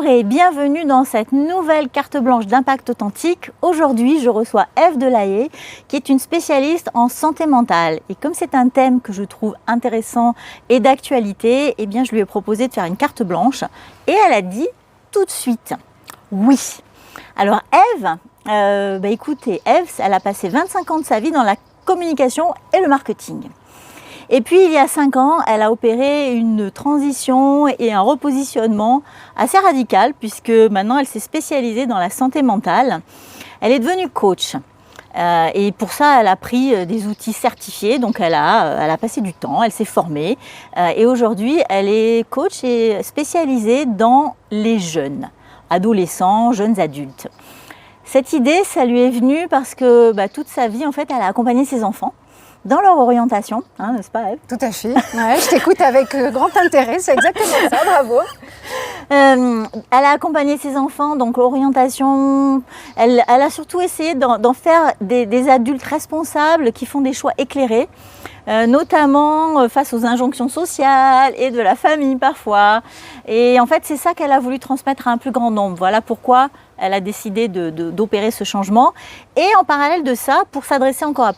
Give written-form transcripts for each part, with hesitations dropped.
et bienvenue dans cette nouvelle carte blanche d'impact authentique. Aujourd'hui, je reçois Ève Delahaye, qui est une spécialiste en santé mentale. Et comme c'est un thème que je trouve intéressant et d'actualité, eh bien, je lui ai proposé de faire une carte blanche. Et elle a dit tout de suite oui. Alors Ève, écoutez, Ève, elle a passé 25 ans de sa vie dans la communication et le marketing. Et puis, il y a 5 ans, elle a opéré une transition et un repositionnement assez radical, puisque maintenant, elle s'est spécialisée dans la santé mentale. Elle est devenue coach. Et pour ça, elle a pris des outils certifiés. Donc, elle a passé du temps, elle s'est formée. Et aujourd'hui, elle est coach et spécialisée dans les jeunes, adolescents, jeunes adultes. Cette idée, ça lui est venu parce que toute sa vie, en fait, elle a accompagné ses enfants dans leur orientation, n'est-ce pas, Ève? Tout à fait. Ouais, je t'écoute avec grand intérêt, c'est exactement ça, bravo. Elle a accompagné ses enfants, donc orientation. Elle a surtout essayé d'en faire des adultes responsables qui font des choix éclairés, notamment face aux injonctions sociales et de la famille parfois. Et en fait, c'est ça qu'elle a voulu transmettre à un plus grand nombre. Voilà pourquoi elle a décidé d'opérer ce changement. Et en parallèle de ça, pour s'adresser encore à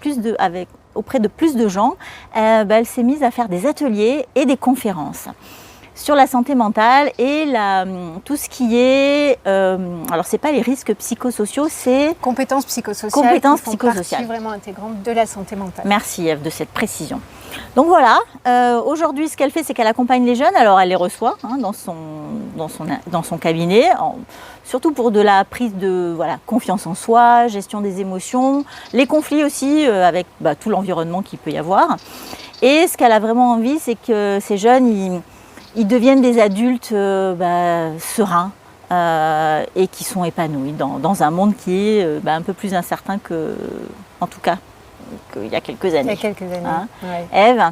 auprès de plus de gens, elle s'est mise à faire des ateliers et des conférences sur la santé mentale et tout ce qui est... alors, ce n'est pas les risques psychosociaux, c'est... Compétences psychosociales Compétences qui font partie vraiment intégrante de la santé mentale. Merci Ève de cette précision. Donc voilà, aujourd'hui ce qu'elle fait, c'est qu'elle accompagne les jeunes. Alors elle les reçoit dans son cabinet, surtout pour de la prise de confiance en soi, gestion des émotions, les conflits aussi avec tout l'environnement qu'il peut y avoir. Et ce qu'elle a vraiment envie, c'est que ces jeunes, ils deviennent des adultes sereins et qui sont épanouis dans un monde qui est un peu plus incertain en tout cas, qu'il y a quelques années. Il y a quelques années, ouais. Ève,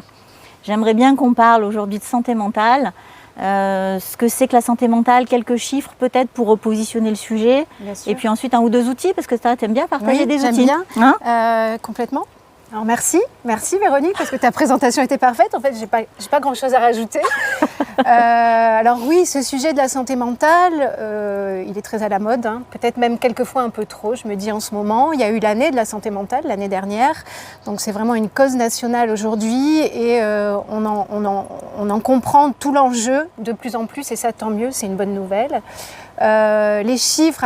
j'aimerais bien qu'on parle aujourd'hui de santé mentale. Ce que c'est que la santé mentale, quelques chiffres peut-être pour repositionner le sujet. Et puis ensuite 1 ou 2 outils, parce que tu aimes bien partager des outils. J'aime bien, complètement. Alors merci Véronique, parce que ta présentation était parfaite. En fait, j'ai pas grand-chose à rajouter. Alors oui, ce sujet de la santé mentale, il est très à la mode, peut-être même quelquefois un peu trop, je me dis en ce moment. Il y a eu l'année de la santé mentale, l'année dernière, donc c'est vraiment une cause nationale aujourd'hui et on en comprend tout l'enjeu de plus en plus et ça tant mieux, c'est une bonne nouvelle. Les chiffres,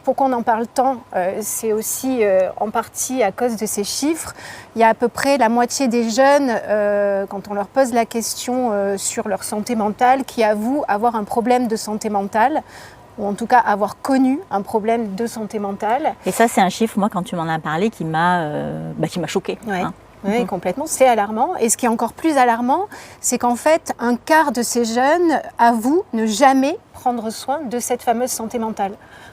pourquoi on en parle tant? C'est aussi en partie à cause de ces chiffres. Il y a à peu près la moitié des jeunes, quand on leur pose la question sur leur santé mentale, qui avouent avoir un problème de santé mentale, ou en tout cas avoir connu un problème de santé mentale. Et ça, c'est un chiffre, moi, quand tu m'en as parlé, qui m'a choquée. Ouais. Oui, complètement, c'est alarmant. Et ce qui est encore plus alarmant, c'est qu'en fait, 1/4 de ces jeunes avouent ne jamais prendre soin de cette fameuse santé mentale.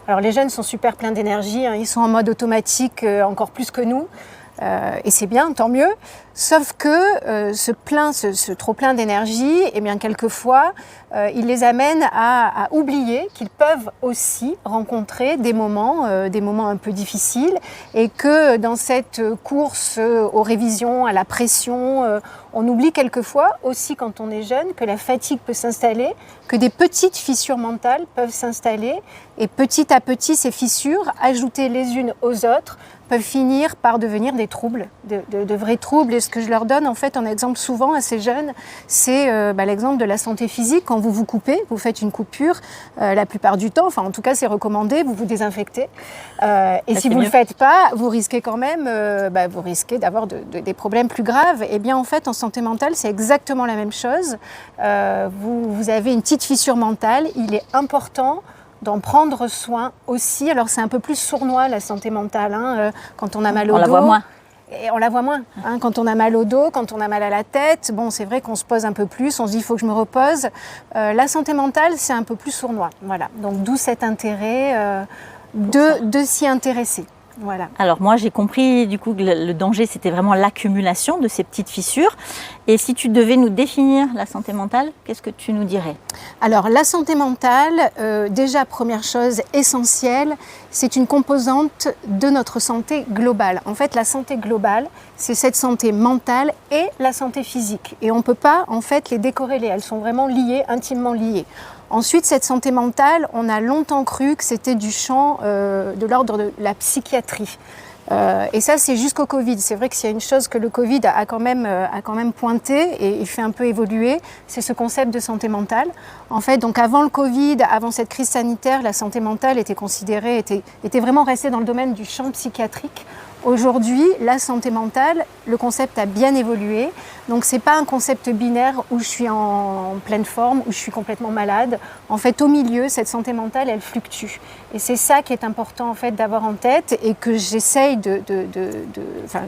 Alors les jeunes sont super pleins d'énergie, ils sont en mode automatique encore plus que nous. Et c'est bien, tant mieux. Sauf que ce trop plein d'énergie, eh bien quelquefois, il les amène à oublier qu'ils peuvent aussi rencontrer des moments un peu difficiles et que dans cette course aux révisions, à la pression, on oublie quelquefois aussi quand on est jeune que la fatigue peut s'installer, que des petites fissures mentales peuvent s'installer et petit à petit ces fissures, ajoutées les unes aux autres, peuvent finir par devenir des troubles, de vrais troubles. Et ce que je leur donne en fait en exemple souvent à ces jeunes, c'est l'exemple de la santé physique. Quand vous vous coupez, vous faites une coupure, la plupart du temps, enfin en tout cas c'est recommandé, vous vous désinfectez. Et si vous ne le faites pas, vous risquez quand même vous risquez d'avoir des problèmes plus graves. Et bien en fait en santé mentale, c'est exactement la même chose. Vous avez une petite fissure mentale, il est important d'en prendre soin aussi. Alors c'est un peu plus sournois la santé mentale, quand on a mal au dos. On la voit moins. Et on la voit moins. Quand on a mal au dos, quand on a mal à la tête, c'est vrai qu'on se pose un peu plus, on se dit il faut que je me repose. La santé mentale, c'est un peu plus sournois. Voilà. Donc d'où cet intérêt de s'y intéresser. Voilà. Alors moi j'ai compris du coup que le danger c'était vraiment l'accumulation de ces petites fissures. Et si tu devais nous définir la santé mentale, qu'est-ce que tu nous dirais? Alors la santé mentale, déjà première chose essentielle, c'est une composante de notre santé globale. En fait la santé globale, c'est cette santé mentale et la santé physique. Et on ne peut pas en fait les décorréler, elles sont vraiment liées, intimement liées. Ensuite, cette santé mentale, on a longtemps cru que c'était du champ de l'ordre de la psychiatrie. Et ça, c'est jusqu'au Covid. C'est vrai que s'il y a une chose que le Covid a quand même pointé et il fait un peu évoluer, c'est ce concept de santé mentale. En fait, donc avant le Covid, avant cette crise sanitaire, la santé mentale était considérée, était vraiment restée dans le domaine du champ psychiatrique. Aujourd'hui, la santé mentale, le concept a bien évolué. Donc, ce n'est pas un concept binaire où je suis en pleine forme, où je suis complètement malade. En fait, au milieu, cette santé mentale, elle fluctue. Et c'est ça qui est important en fait, d'avoir en tête et que j'essaye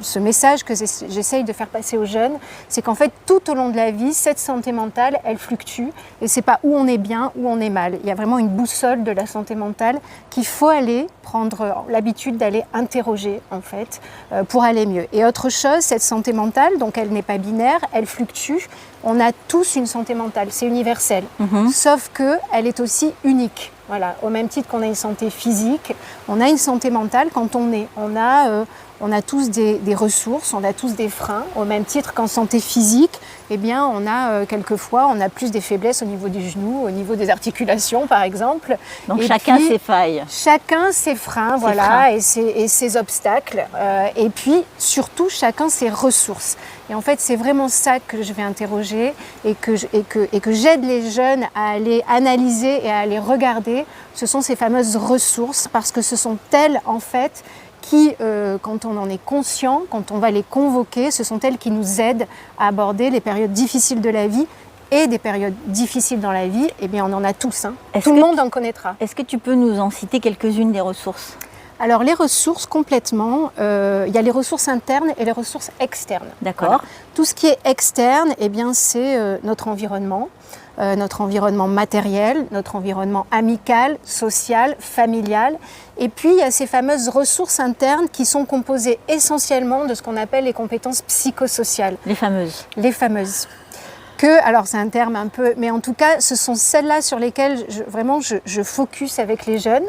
ce message que j'essaye de faire passer aux jeunes, c'est qu'en fait, tout au long de la vie, cette santé mentale, elle fluctue. Et ce n'est pas où on est bien, où on est mal. Il y a vraiment une boussole de la santé mentale qu'il faut aller prendre l'habitude d'aller interroger, en fait, pour aller mieux. Et autre chose, cette santé mentale, donc elle n'est pas binaire, elle fluctue. On a tous une santé mentale, c'est universel. Sauf qu'elle est aussi unique. Voilà, au même titre qu'on a une santé physique, on a une santé mentale quand on est. On a tous des ressources, on a tous des freins. Au même titre qu'en santé physique, eh bien, on a quelquefois, on a plus des faiblesses au niveau du genou, au niveau des articulations, par exemple. Donc chacun ses failles. Chacun ses freins, voilà, et ses obstacles. Et puis, surtout, chacun ses ressources. Et en fait, c'est vraiment ça que je vais interroger et que j'aide les jeunes à aller analyser et à aller regarder. Ce sont ces fameuses ressources, parce que ce sont elles, en fait, qui, quand on en est conscient, quand on va les convoquer, ce sont elles qui nous aident à aborder les périodes difficiles de la vie. Et des périodes difficiles dans la vie, eh bien on en a tous. Tout le monde en connaîtra. Est-ce que tu peux nous en citer quelques-unes des ressources ? Alors les ressources, complètement, il y a les ressources internes et les ressources externes. D'accord. Voilà. Tout ce qui est externe, eh bien, c'est notre environnement matériel, notre environnement amical, social, familial. Et puis, il y a ces fameuses ressources internes qui sont composées essentiellement de ce qu'on appelle les compétences psychosociales. Les fameuses. Les fameuses. Alors c'est un terme un peu, mais en tout cas, ce sont celles-là sur lesquelles je focus avec les jeunes,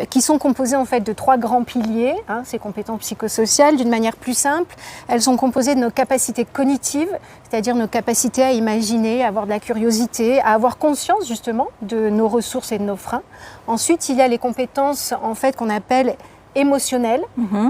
qui sont composées en fait de 3 grands piliers, ces compétences psychosociales. D'une manière plus simple, elles sont composées de nos capacités cognitives, c'est-à-dire nos capacités à imaginer, à avoir de la curiosité, à avoir conscience justement de nos ressources et de nos freins. Ensuite, il y a les compétences en fait qu'on appelle émotionnelles,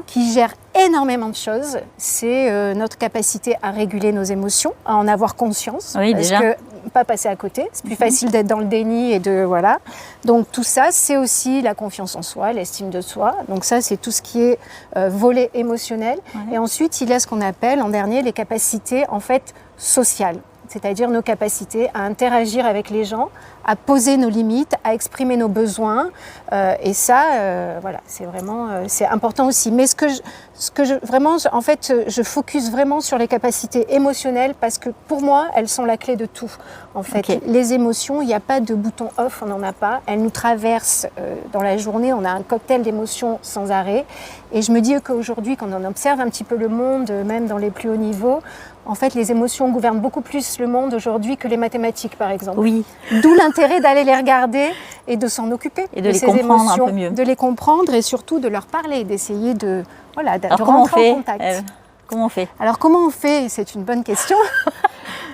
qui gèrent énormément de choses. C'est notre capacité à réguler nos émotions, à en avoir conscience. Oui, parce déjà. que pas passer à côté. C'est plus facile d'être dans le déni et de voilà. Donc tout ça, c'est aussi la confiance en soi, l'estime de soi. Donc ça, c'est tout ce qui est volet émotionnel. Ouais. Et ensuite, il y a ce qu'on appelle en dernier les capacités en fait sociales. C'est-à-dire nos capacités à interagir avec les gens, à poser nos limites, à exprimer nos besoins. Et ça, voilà, c'est vraiment c'est important aussi. Mais je focus vraiment sur les capacités émotionnelles parce que pour moi, elles sont la clé de tout. En fait, okay. Les émotions, il n'y a pas de bouton off, on n'en a pas. Elles nous traversent dans la journée. On a un cocktail d'émotions sans arrêt. Et je me dis qu'aujourd'hui, quand on observe un petit peu le monde, même dans les plus hauts niveaux, en fait, les émotions gouvernent beaucoup plus le monde aujourd'hui que les mathématiques, par exemple. Oui. D'où l'intérêt d'aller les regarder et de s'en occuper. Et de les comprendre émotions, un peu mieux. De les comprendre et surtout de leur parler, d'essayer de rentrer en contact. Comment on fait ? Alors, comment on fait ? C'est une bonne question.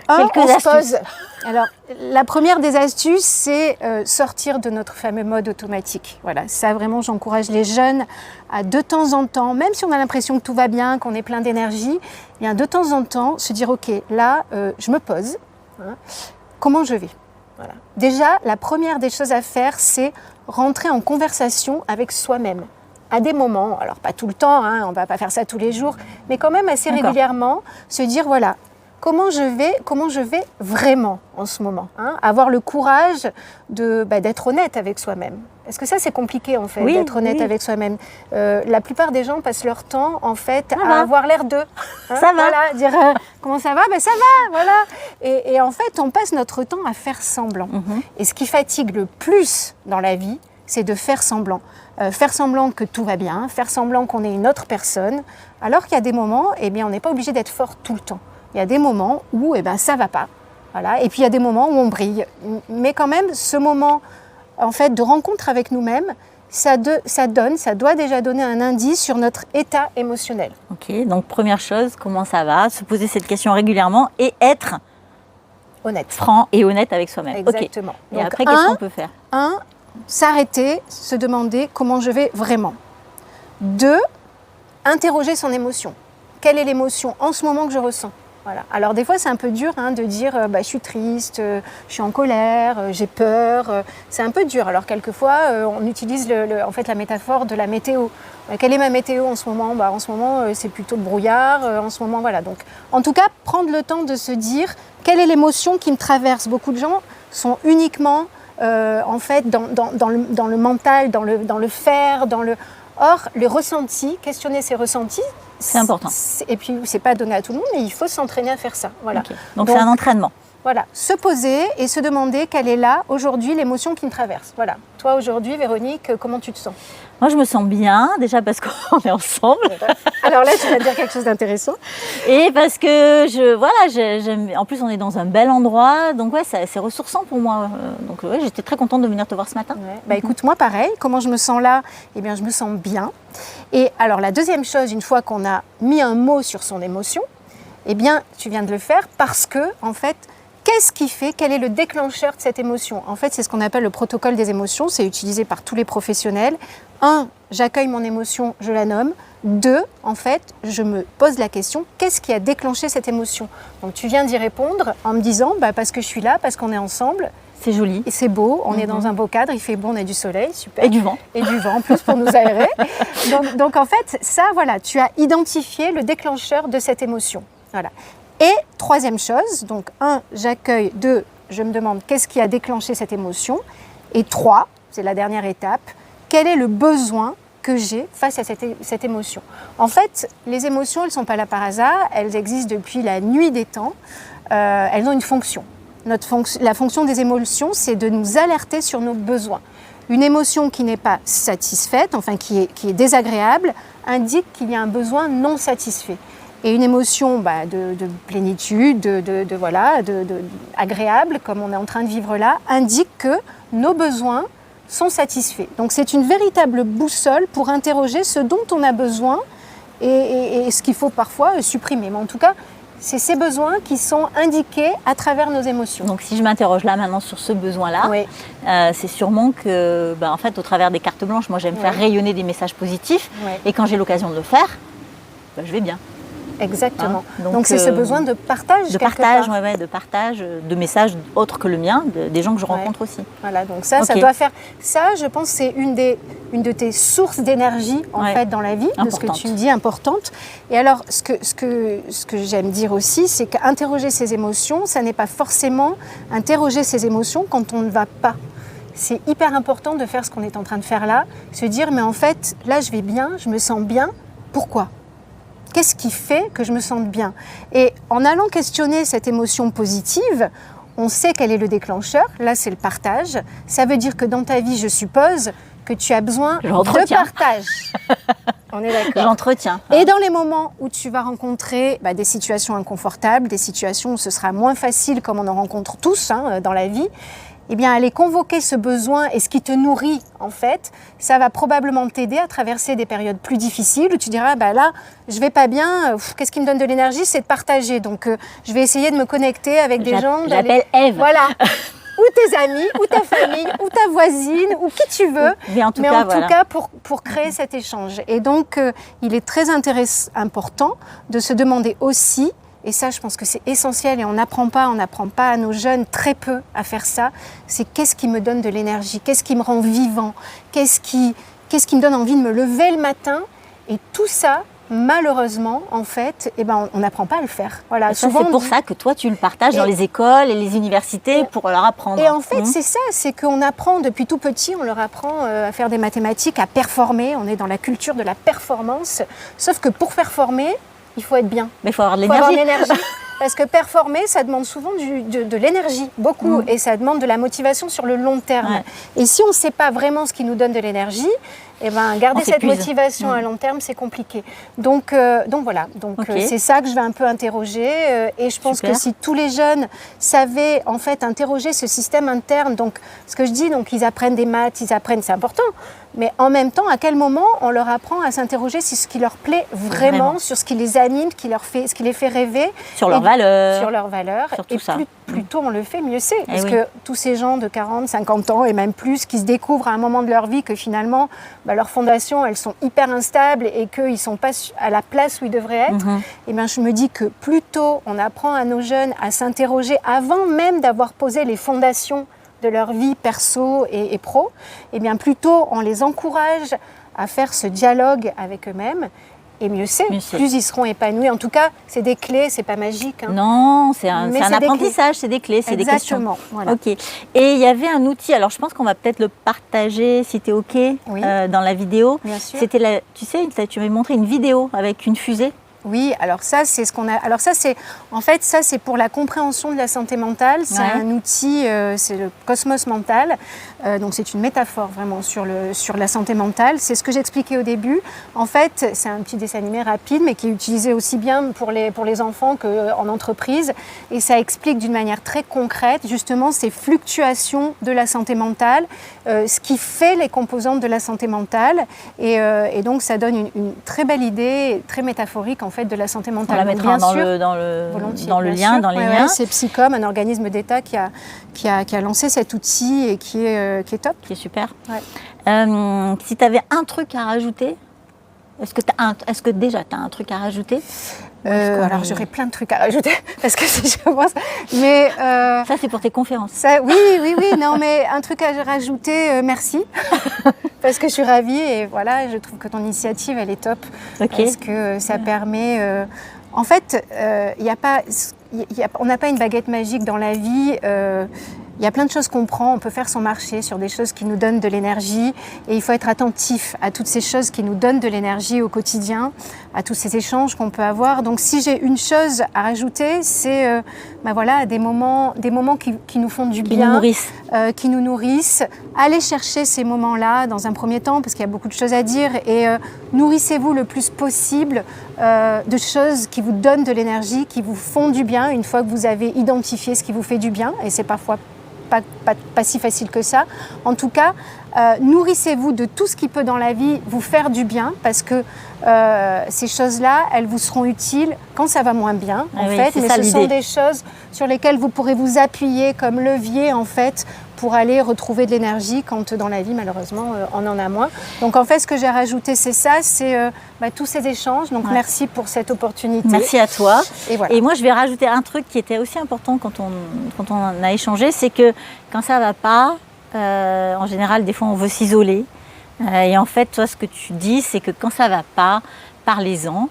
Quelques astuces. Alors, la première des astuces, c'est sortir de notre fameux mode automatique. Voilà, ça vraiment, j'encourage les jeunes à de temps en temps, même si on a l'impression que tout va bien, qu'on est plein d'énergie, bien de temps en temps, se dire, ok, là, je me pose. Comment je vais ? Voilà. Déjà, la première des choses à faire, c'est rentrer en conversation avec soi-même. À des moments, alors pas tout le temps, on ne va pas faire ça tous les jours, mais quand même assez régulièrement, se dire, voilà, comment je vais vraiment en ce moment, avoir le courage d'être honnête avec soi-même. Parce que ça, c'est compliqué, en fait, d'être honnête avec soi-même. La plupart des gens passent leur temps, en fait, à avoir l'air d'eux. Ça va. Voilà, dire comment ça va ? Ça va, voilà. Et en fait, on passe notre temps à faire semblant. Et ce qui fatigue le plus dans la vie, c'est de faire semblant. Faire semblant que tout va bien, faire semblant qu'on est une autre personne, alors qu'il y a des moments, eh bien, on n'est pas obligé d'être fort tout le temps. Il y a des moments où ça ne va pas. Voilà. Et puis il y a des moments où on brille. Mais quand même, ce moment en fait, de rencontre avec nous-mêmes, ça doit déjà donner un indice sur notre état émotionnel. Ok, donc première chose, comment ça va ? Se poser cette question régulièrement et être honnête. Franc et honnête avec soi-même. Exactement. Okay. Et après, qu'est-ce qu'on peut faire? 1, s'arrêter, se demander comment je vais vraiment. 2, interroger son émotion. Quelle est l'émotion en ce moment que je ressens? Voilà. Alors des fois c'est un peu dur de dire je suis triste, je suis en colère, j'ai peur, c'est un peu dur. Alors quelquefois on utilise en fait la métaphore de la météo. Quelle est ma météo en ce moment? En ce moment c'est plutôt le brouillard, en ce moment voilà. Donc en tout cas prendre le temps de se dire quelle est l'émotion qui me traverse. Beaucoup de gens sont uniquement en fait dans le mental, dans le faire, Or, les ressentis, questionner ses ressentis, c'est important. Et puis, c'est pas donné à tout le monde, mais il faut s'entraîner à faire ça. Voilà. Okay. Donc, c'est un entraînement. Voilà, se poser et se demander quelle est là, aujourd'hui, l'émotion qui me traverse. Voilà. Toi, aujourd'hui, Véronique, comment tu te sens? Moi, je me sens bien, déjà parce qu'on est ensemble. Alors là, tu vas dire quelque chose d'intéressant. Et parce que, j'aime. En plus, on est dans un bel endroit, donc ouais, c'est ressourçant pour moi. Donc ouais, j'étais très contente de venir te voir ce matin. Ouais. Écoute, moi, pareil, comment je me sens là? Eh bien, je me sens bien. Et alors, la deuxième chose, une fois qu'on a mis un mot sur son émotion, eh bien, tu viens de le faire parce que, en fait, qu'est-ce qui fait? Quel est le déclencheur de cette émotion? En fait, c'est ce qu'on appelle le protocole des émotions. C'est utilisé par tous les professionnels. 1, j'accueille mon émotion, je la nomme. 2, en fait, je me pose la question, qu'est-ce qui a déclenché cette émotion? Donc, tu viens d'y répondre en me disant, parce que je suis là, parce qu'on est ensemble. C'est joli. Et c'est beau, on est dans un beau cadre, il fait beau, on a du soleil, super. Et du vent. Et du vent en plus pour nous aérer. Donc en fait, ça, voilà, tu as identifié le déclencheur de cette émotion. Voilà. Et troisième chose, donc 1, j'accueille, 2, je me demande qu'est-ce qui a déclenché cette émotion. Et 3, c'est la dernière étape, quel est le besoin que j'ai face à cette émotion. En fait, les émotions, elles ne sont pas là par hasard, elles existent depuis la nuit des temps, elles ont une fonction. La fonction des émotions, c'est de nous alerter sur nos besoins. Une émotion qui n'est pas satisfaite, enfin qui est désagréable, indique qu'il y a un besoin non satisfait. Et une émotion de plénitude, agréable, comme on est en train de vivre là, indique que nos besoins sont satisfaits. Donc c'est une véritable boussole pour interroger ce dont on a besoin et ce qu'il faut parfois supprimer. Mais en tout cas, c'est ces besoins qui sont indiqués à travers nos émotions. Donc si je m'interroge là maintenant sur ce besoin-là, oui. C'est sûrement que, en fait, au travers des cartes blanches, moi j'aime faire rayonner des messages positifs. Oui. Et quand j'ai l'occasion de le faire, je vais bien. Exactement. Donc c'est ce besoin de partage. De partage, de partage, de messages autres que le mien, des gens que je rencontre aussi. Voilà, donc ça doit faire. Ça, je pense, c'est une de tes sources d'énergie en fait dans la vie, importante. De ce que tu me dis, importante. Et alors, ce que j'aime dire aussi, c'est qu'interroger ses émotions, ça n'est pas forcément interroger ses émotions quand on ne va pas. C'est hyper important de faire ce qu'on est en train de faire là, se dire mais en fait, là je vais bien, je me sens bien. Pourquoi ? Qu'est-ce qui fait que je me sente bien? Et en allant questionner cette émotion positive, on sait quel est le déclencheur. Là, c'est le partage. Ça veut dire que dans ta vie, je suppose que tu as besoin de partage. On est d'accord. J'entretiens. Et dans les moments où tu vas rencontrer des situations inconfortables, des situations où ce sera moins facile, comme on en rencontre tous dans la vie, eh bien, aller convoquer ce besoin et ce qui te nourrit, en fait, ça va probablement t'aider à traverser des périodes plus difficiles où tu diras, là, je vais pas bien, qu'est-ce qui me donne de l'énergie? C'est de partager. Donc, je vais essayer de me connecter avec des gens. J'appelle Ève. Voilà. Ou tes amis, ou ta famille, ou ta voisine, ou qui tu veux. Mais en tout cas, pour créer cet échange. Et donc, il est très important de se demander aussi, et ça, je pense que c'est essentiel et on n'apprend pas à nos jeunes très peu à faire ça. C'est qu'est-ce qui me donne de l'énergie, qu'est-ce qui me rend vivant, qu'est-ce qui me donne envie de me lever le matin. Et tout ça, malheureusement, en fait, on n'apprend pas à le faire. Voilà. Souvent, c'est pour ça que toi, tu le partages dans les écoles et les universités pour leur apprendre. Et en fait, c'est ça, c'est qu'on apprend depuis tout petit, on leur apprend à faire des mathématiques, à performer. On est dans la culture de la performance. Sauf que pour performer, il faut être bien. Mais il faut avoir de l'énergie. Parce que performer, ça demande souvent de l'énergie, beaucoup. Et ça demande de la motivation sur le long terme. Ouais. Et si on ne sait pas vraiment ce qui nous donne de l'énergie, garder cette motivation à long terme, c'est compliqué. Donc voilà. C'est ça que je vais un peu interroger. Et je pense que si tous les jeunes savaient en fait interroger ce système interne, donc ce que je dis, donc ils apprennent des maths, c'est important. Mais en même temps, à quel moment on leur apprend à s'interroger sur ce qui leur plaît vraiment, sur ce qui les anime, ce qui les fait rêver. Sur leurs valeurs. Sur leurs valeurs. Sur tout ça. Plus tôt on le fait, mieux c'est. Parce oui. que tous ces gens de 40, 50 ans et même plus qui se découvrent à un moment de leur vie que finalement, leurs fondations, elles sont hyper instables et qu'ils ne sont pas à la place où ils devraient être, et bien, je me dis que plus tôt on apprend à nos jeunes à s'interroger avant même d'avoir posé les fondations de leur vie perso et pro, et bien plus tôt on les encourage à faire ce dialogue avec eux-mêmes. Et mieux c'est, plus ils seront épanouis. En tout cas, c'est des clés, c'est pas magique. Hein. Non, c'est un apprentissage, c'est des clés, c'est des questions. Exactement, voilà. Ok. Et il y avait un outil, alors je pense qu'on va peut-être le partager si tu es ok dans la vidéo. Bien sûr. C'était tu sais, tu m'avais montré une vidéo avec une fusée. Oui, alors ça, c'est ce qu'on a. Alors ça, c'est en fait ça, c'est pour la compréhension de la santé mentale. C'est un outil, c'est le Cosmos mental. Donc c'est une métaphore vraiment sur la santé mentale. C'est ce que j'expliquais au début. En fait, c'est un petit dessin animé rapide, mais qui est utilisé aussi bien pour les enfants qu'en entreprise. Et ça explique d'une manière très concrète justement ces fluctuations de la santé mentale, ce qui fait les composantes de la santé mentale. Et donc ça donne une très belle idée, très métaphorique en fait de la santé mentale. On la mettra dans le lien, dans les liens. C'est Psycom, un organisme d'État qui a lancé cet outil et qui est top. Qui est super. Ouais. Si tu avais un truc à rajouter, est-ce que déjà tu as un truc à rajouter alors j'aurais plein de trucs à rajouter parce que si je commence, mais ça c'est pour tes conférences. Oui, non mais un truc à rajouter, merci parce que je suis ravie et voilà, je trouve que ton initiative elle est top parce que ça permet. En fait, on n'a pas une baguette magique dans la vie. Il y a plein de choses qu'on prend, on peut faire son marché sur des choses qui nous donnent de l'énergie et il faut être attentif à toutes ces choses qui nous donnent de l'énergie au quotidien, à tous ces échanges qu'on peut avoir. Donc si j'ai une chose à rajouter, c'est des moments qui nous font du bien, qui nous nourrissent. Allez chercher ces moments-là dans un premier temps parce qu'il y a beaucoup de choses à dire et nourrissez-vous le plus possible de choses qui vous donnent de l'énergie, qui vous font du bien une fois que vous avez identifié ce qui vous fait du bien et c'est parfois pas si facile que ça. En tout cas, nourrissez-vous de tout ce qui peut dans la vie vous faire du bien parce que ces choses-là, elles vous seront utiles quand ça va moins bien, mais ce sont des choses sur lesquelles vous pourrez vous appuyer comme levier en fait pour aller retrouver de l'énergie quand dans la vie, malheureusement, on en a moins. Donc en fait, ce que j'ai rajouté, c'est ça, c'est tous ces échanges. Donc merci pour cette opportunité. Merci à toi. Et, voilà. Et moi, je vais rajouter un truc qui était aussi important quand on a échangé, c'est que quand ça ne va pas, en général, des fois, on veut s'isoler. Et en fait, toi, ce que tu dis, c'est que quand ça ne va pas, parlez-en.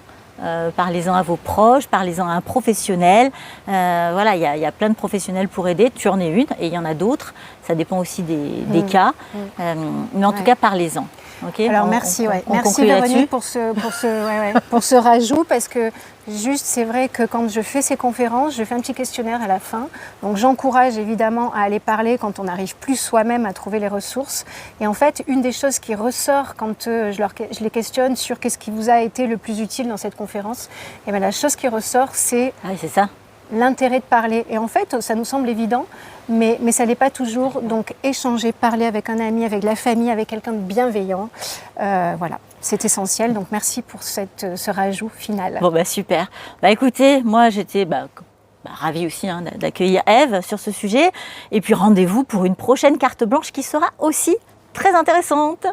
Parlez-en à vos proches, parlez-en à un professionnel. Voilà, il y a plein de professionnels pour aider. Tu en es une et il y en a d'autres. Ça dépend aussi des cas. Mais en tout cas, parlez-en. Okay, alors merci Véronique pour ce rajout parce que juste c'est vrai que quand je fais ces conférences, je fais un petit questionnaire à la fin. Donc j'encourage évidemment à aller parler quand on n'arrive plus soi-même à trouver les ressources. Et en fait, une des choses qui ressort quand je les questionne sur qu'est-ce qui vous a été le plus utile dans cette conférence, et bien la chose qui ressort c'est l'intérêt de parler. Et en fait, ça nous semble évident, mais ça ne l'est pas toujours. Donc, échanger, parler avec un ami, avec la famille, avec quelqu'un de bienveillant, voilà, c'est essentiel. Donc, merci pour ce rajout final. Bon, super. Écoutez, moi, j'étais ravie aussi d'accueillir Ève sur ce sujet. Et puis, rendez-vous pour une prochaine carte blanche qui sera aussi très intéressante.